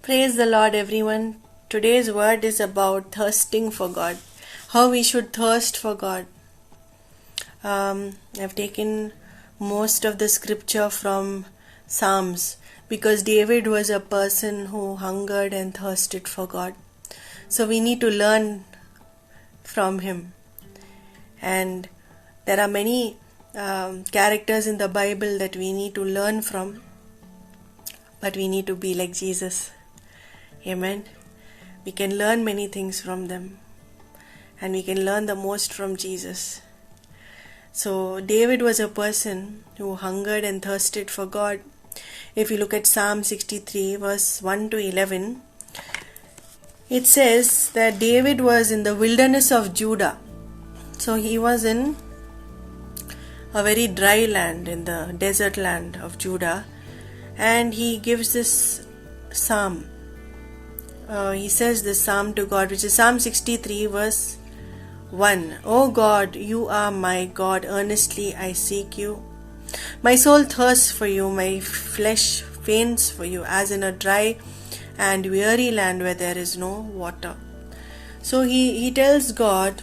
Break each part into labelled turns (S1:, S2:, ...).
S1: Praise the Lord, everyone. Today's word is about thirsting for God. How we should thirst for God. I've taken most of the scripture from Psalms because David was a person who hungered and thirsted for God. So we need to learn from him. And there are many characters in the Bible that we need to learn from, but we need to be like Jesus. Amen. We can learn many things from them, and we can learn the most from Jesus. So David was a person who hungered and thirsted for God. If you look at Psalm 63 verse 1 to 11, it says that David was in the wilderness of Judah. So he was in a very dry land, in the desert land of Judah, and he gives this psalm. He says this psalm to God, which is Psalm 63 verse 1. O God, you are my God, earnestly I seek you. My soul thirsts for you, my flesh faints for you, as in a dry and weary land where there is no water. So he tells God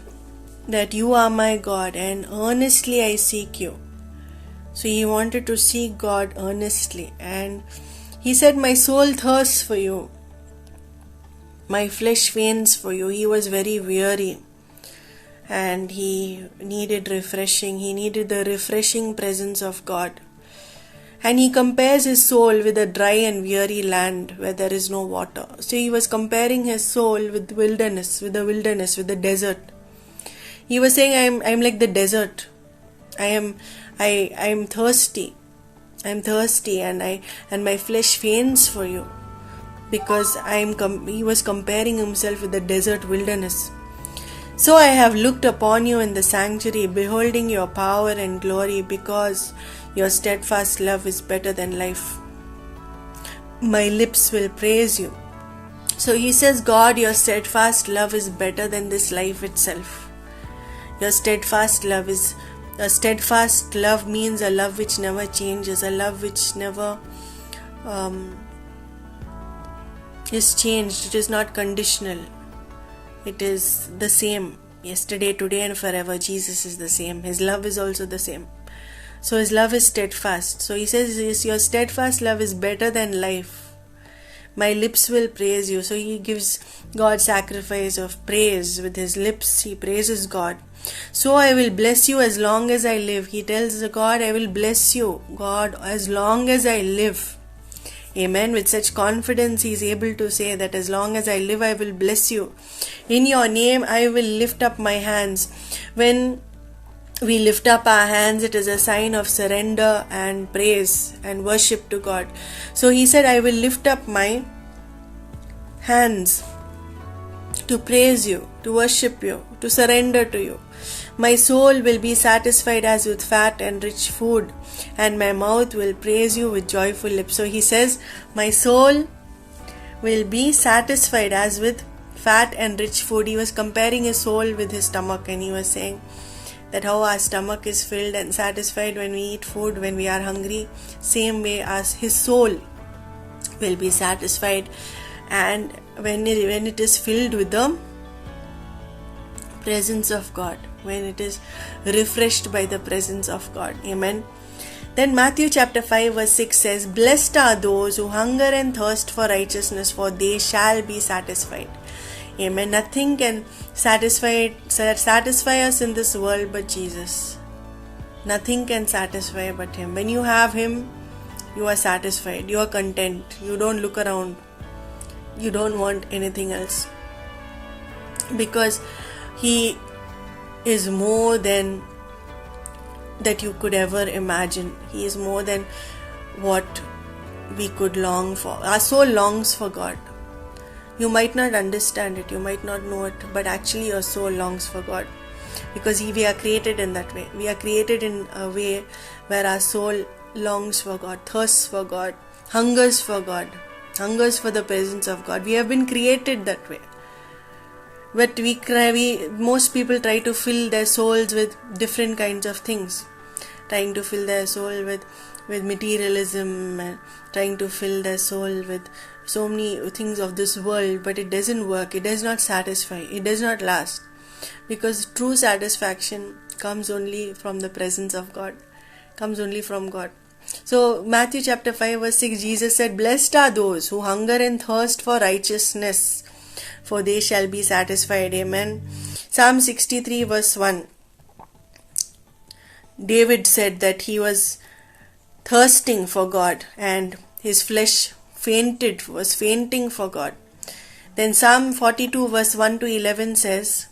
S1: that you are my God and earnestly I seek you. So he wanted to seek God earnestly, and he said, my soul thirsts for you, my flesh faints for you. He was very weary and he needed refreshing. He needed the refreshing presence of God. And he compares his soul with a dry and weary land where there is no water. So he was comparing his soul with wilderness, with the desert. He was saying, I'm like the desert. I am thirsty. I'm thirsty and my flesh faints for you. Because he was comparing himself with the desert wilderness. So I have looked upon you in the sanctuary, beholding your power and glory, because your steadfast love is better than life. My lips will praise you. So he says, God, your steadfast love is better than this life itself. Your steadfast love means a love which never changes, a love which never is changed. It is not conditional. It is the same. Yesterday, today and forever. Jesus is the same. His love is also the same. So his love is steadfast. So he says, your steadfast love is better than life. My lips will praise you. So he gives God sacrifice of praise. With his lips he praises God. So I will bless you as long as I live. He tells God, I will bless you, God, as long as I live. Amen. With such confidence he is able to say that as long as I live, I will bless you. In your name I will lift up my hands. When we lift up our hands, it is a sign of surrender and praise and worship to God. So he said, I will lift up my hands to praise you, to worship you, to surrender to you. My soul will be satisfied as with fat and rich food, and my mouth will praise you with joyful lips. So he says, my soul will be satisfied as with fat and rich food. He was comparing his soul with his stomach, and he was saying that how our stomach is filled and satisfied when we eat food, when we are hungry, same way as his soul will be satisfied, and when it is filled with the presence of God, when it is refreshed by the presence of God. Amen. Then Matthew chapter 5 verse 6 says, blessed are those who hunger and thirst for righteousness, for they shall be satisfied. Amen. Nothing can satisfy us in this world but Jesus. Nothing can satisfy but him. When you have him, you are satisfied, you are content, you don't look around, you don't want anything else, because he is more than that you could ever imagine. He is more than what we could long for. Our soul longs for God. You might not understand it, you might not know it, but actually your soul longs for God, because we are created in that way. We are created in a way where our soul longs for God, thirsts for God, hungers for God, hungers for the presence of God. We have been created that way. But most people try to fill their souls with different kinds of things, trying to fill their soul with with materialism and trying to fill their soul with so many things of this world, but it doesn't work, it does not satisfy, it does not last, because true satisfaction comes only from the presence of God, comes only from God. So Matthew chapter 5 verse 6, Jesus said, "Blessed are those who hunger and thirst for righteousness, for they shall be satisfied." Amen. Psalm 63 verse 1, David said that he was thirsting for God and his flesh was fainting for God. Then Psalm 42 verse 1 to 11 says,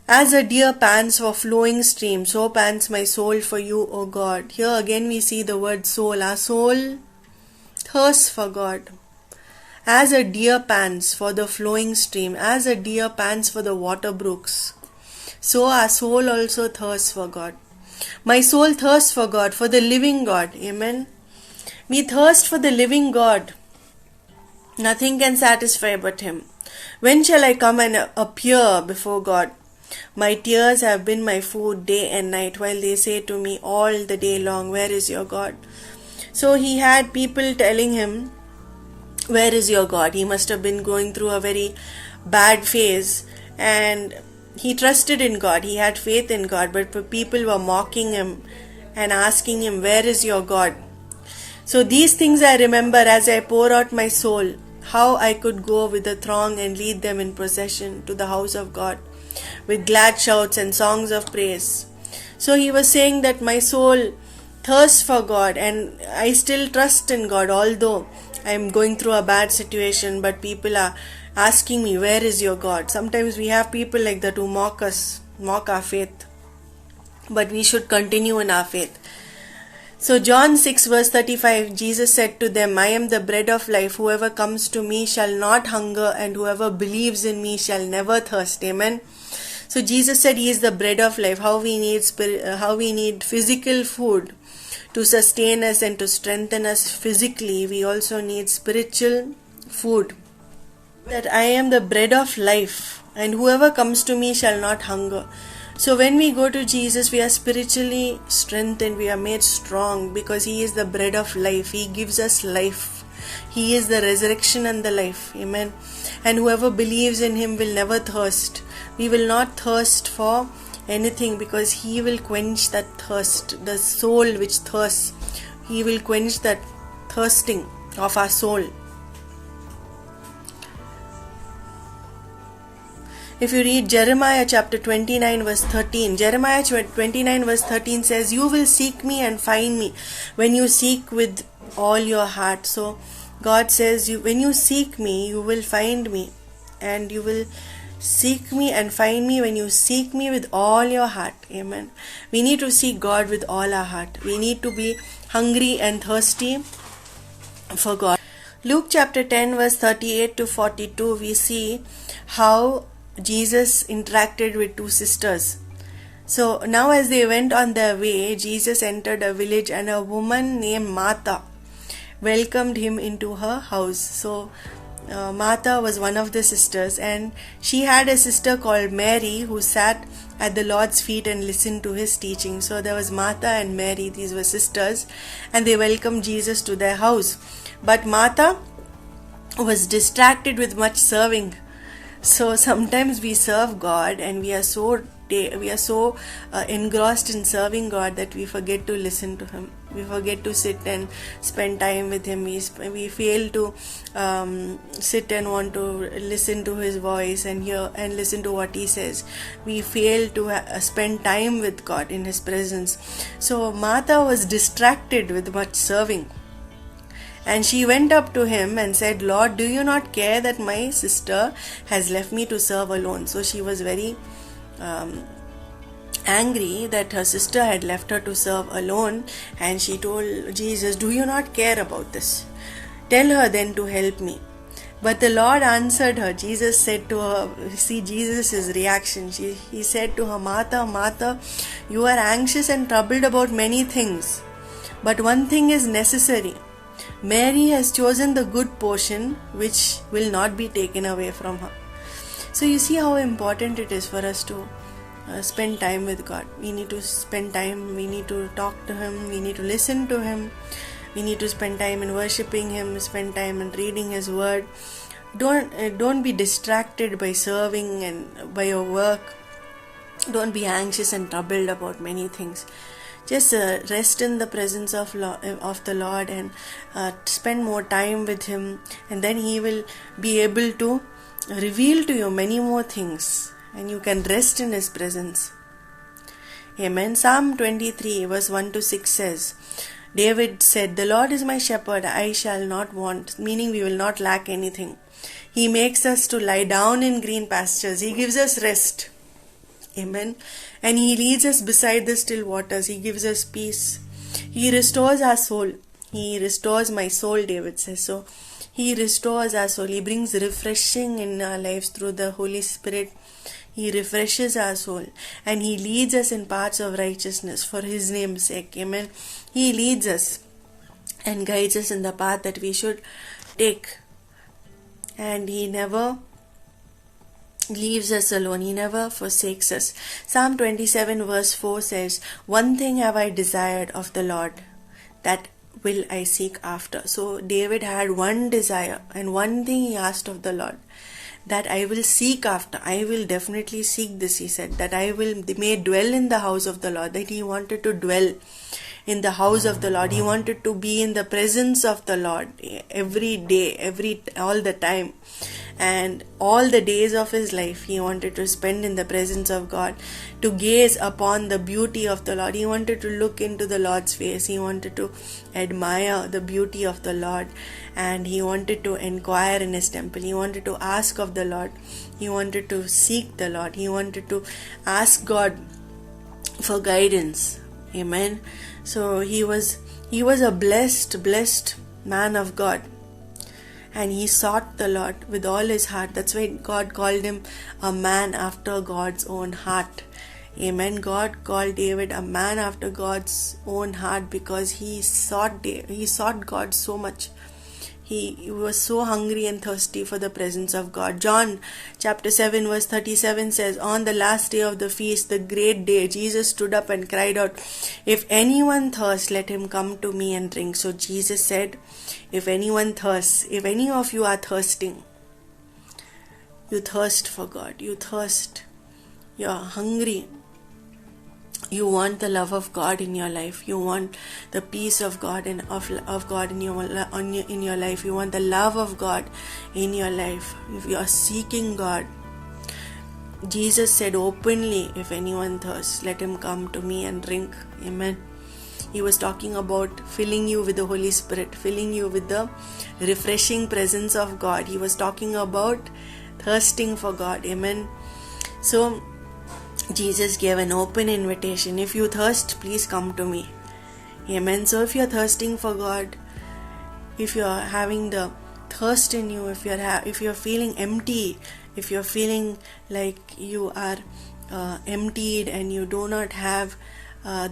S1: "As a deer pants for flowing streams, so pants my soul for you, O God." Here again we see the word soul. Our soul thirsts for God. As a deer pants for the flowing stream, as a deer pants for the water brooks, so our soul also thirsts for God. My soul thirsts for God, for the living God. Amen. We thirst for the living God. Nothing can satisfy but Him. When shall I come and appear before God? My tears have been my food day and night, while they say to me all the day long, "Where is your God?" So he had people telling him, "Where is your God?" He must have been going through a very bad phase, and he trusted in God, he had faith in God, but people were mocking him and asking him, "Where is your God?" So these things I remember as I pour out my soul, how I could go with the throng and lead them in procession to the house of God with glad shouts and songs of praise. So he was saying that my soul thirsts for God, and I still trust in God, although I am going through a bad situation, but people are asking me, "Where is your God?" Sometimes we have people like that who mock us, mock our faith, but we should continue in our faith. So John 6 verse 35, Jesus said to them, "I am the bread of life. Whoever comes to me shall not hunger, and whoever believes in me shall never thirst." Amen. So Jesus said He is the bread of life. How we need physical food to sustain us and to strengthen us physically, we also need spiritual food. That I am the bread of life, and whoever comes to me shall not hunger. So when we go to Jesus, we are spiritually strengthened, we are made strong, because He is the bread of life. He gives us life. He is the resurrection and the life. Amen. And whoever believes in Him will never thirst. We will not thirst for anything, because He will quench that thirst, the soul which thirsts. He will quench that thirsting of our soul. If you read Jeremiah chapter 29 verse 13, Jeremiah 29 verse 13 says, "You will seek me and find me when you seek with all your heart." So God says, when you seek me, you will find me, and you will seek me and find me when you seek me with all your heart. Amen. We need to seek God with all our heart. We need to be hungry and thirsty for God. Luke chapter 10 verse 38 to 42, we see how Jesus interacted with two sisters. So now as they went on their way, Jesus entered a village, and a woman named Martha welcomed Him into her house. So Martha was one of the sisters, and she had a sister called Mary who sat at the Lord's feet and listened to His teaching. So there was Martha and Mary, these were sisters, and they welcomed Jesus to their house. But Martha was distracted with much serving. So sometimes we serve God, and we are so engrossed in serving God that we forget to listen to Him. We forget to sit and spend time with Him. We fail to sit and want to listen to His voice and hear and listen to what He says. We fail to spend time with God in His presence. So Martha was distracted with much serving. And she went up to Him and said, "Lord, do you not care that my sister has left me to serve alone?" So she was very angry that her sister had left her to serve alone, and she told Jesus, "Do you not care about this? Tell her then to help me." But the Lord answered her. Jesus said to her, see Jesus' reaction. He said to her, "Martha, Martha, you are anxious and troubled about many things, but one thing is necessary. Mary has chosen the good portion, which will not be taken away from her." So you see how important it is for us to spend time with God. We need to spend time, we need to talk to Him, we need to listen to Him, we need to spend time in worshipping Him, spend time in reading His Word. Don't be distracted by serving and by your work. Don't be anxious and troubled about many things. Just rest in the presence of the Lord and spend more time with Him, and then He will be able to reveal to you many more things, and you can rest in His presence. Amen. Psalm 23 verse 1 to 6 says, David said, "The Lord is my shepherd, I shall not want," meaning we will not lack anything. He makes us to lie down in green pastures. He gives us rest. Amen. And He leads us beside the still waters. He gives us peace. He restores our soul. He restores my soul, David says. So He restores our soul. He brings refreshing in our lives through the Holy Spirit. He refreshes our soul, and He leads us in paths of righteousness for His name's sake. Amen. He leads us and guides us in the path that we should take. And He never leaves us alone. He never forsakes us. Psalm 27 verse 4 says, "One thing have I desired of the Lord, that will I seek after." So David had one desire and one thing he asked of the Lord, that I will seek after. I will definitely seek this, he said, that I may dwell in the house of the Lord. That he wanted to dwell in the house of the Lord. He wanted to be in the presence of the Lord every day, all the time. And all the days of his life he wanted to spend in the presence of God, to gaze upon the beauty of the Lord. He wanted to look into the Lord's face. He wanted to admire the beauty of the Lord, and he wanted to inquire in His temple. He wanted to ask of the Lord. He wanted to seek the Lord. He wanted to ask God for guidance. Amen. So he was a blessed man of God. And he sought the Lord with all his heart. That's why God called him a man after God's own heart. Amen. God called David a man after God's own heart because he sought God so much. He was so hungry and thirsty for the presence of God. John chapter 7 verse 37 says, "On the last day of the feast, the great day, Jesus stood up and cried out, 'If anyone thirsts, let him come to me and drink.'" So Jesus said, if anyone thirsts, if any of you are thirsting, you thirst for God, you're hungry, you want the love of God in your life, you want the peace of God and of God in your life, you want the love of God in your life, if you are seeking God, Jesus said openly, "If anyone thirsts, let him come to me and drink." Amen. He was talking about filling you with the Holy Spirit, filling you with the refreshing presence of God. He was talking about thirsting for God. Amen. So Jesus gave an open invitation. If you thirst, please come to me. Amen. So if you're thirsting for God, if you're having the thirst in you, if you're feeling empty, if you're feeling like you are emptied and you do not have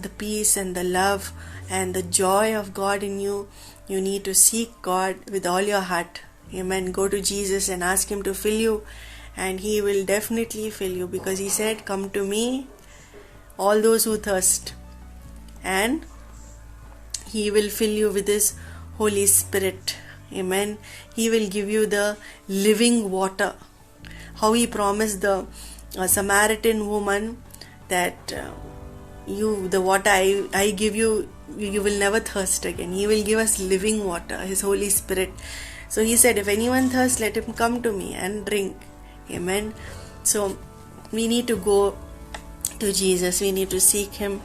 S1: the peace and the love and the joy of God in you, you need to seek God with all your heart. Amen. Go to Jesus and ask Him to fill you, and He will definitely fill you, because He said, "Come to me, all those who thirst," and He will fill you with His Holy Spirit. Amen. He will give you the living water. How He promised the Samaritan woman that the water I give you, you will never thirst again. He will give us living water, His Holy Spirit. So He said, "If anyone thirsts, let him come to me and drink." Amen. So we need to go to Jesus, we need to seek Him,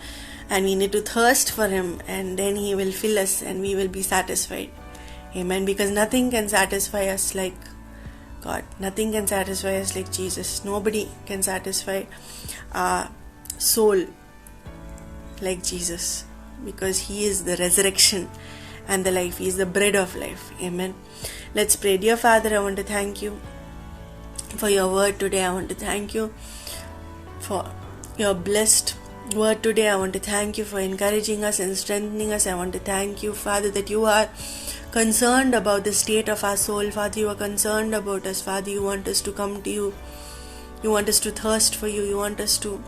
S1: and we need to thirst for Him, and then He will fill us and we will be satisfied. Amen. Because nothing can satisfy us like God. Nothing can satisfy us like Jesus. Nobody can satisfy our soul like Jesus, because He is the resurrection and the life. He is the bread of life. Amen. Let's pray. Dear Father, I want to thank You for Your word today. I want to thank You for Your blessed word today. I want to thank You for encouraging us and strengthening us. I want to thank You, Father, that You are concerned about the state of our soul. Father, You are concerned about us. Father, You want us to come to You. You want us to thirst for You. You want us to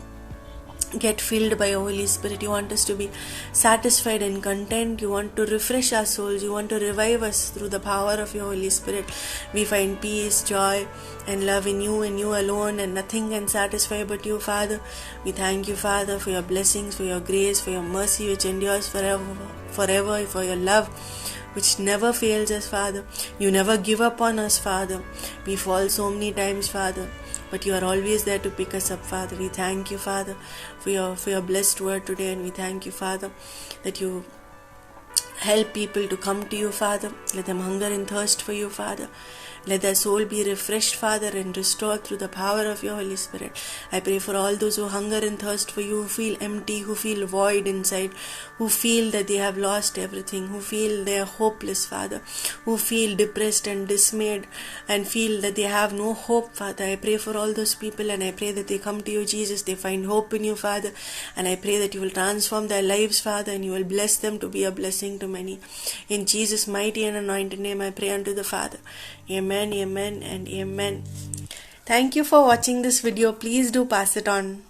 S1: get filled by your Holy Spirit. You want us to be satisfied and content. You want to refresh our souls. You want to revive us through the power of your Holy Spirit. We find peace, joy, and love in you and you alone, and nothing can satisfy but you, Father. We thank you, Father, for your blessings, for your grace, for your mercy which endures forever, for your love which never fails us, Father. You never give up on us, Father. We fall so many times, Father, but you are always there to pick us up, Father. We thank you, Father, for your blessed word today, and we thank you, Father, that you help people to come to you, Father. Let them hunger and thirst for you, Father. Let their soul be refreshed, Father, and restored through the power of your Holy Spirit. I pray for all those who hunger and thirst for you, who feel empty, who feel void inside, who feel that they have lost everything, who feel they are hopeless, Father, who feel depressed and dismayed and feel that they have no hope, Father. I pray for all those people, and I pray that they come to you, Jesus. They find hope in you, Father, and I pray that you will transform their lives, Father, and you will bless them to be a blessing to many. In Jesus' mighty and anointed name, I pray unto the Father. Amen, amen, and amen. Thank you for watching this video. Please do pass it on.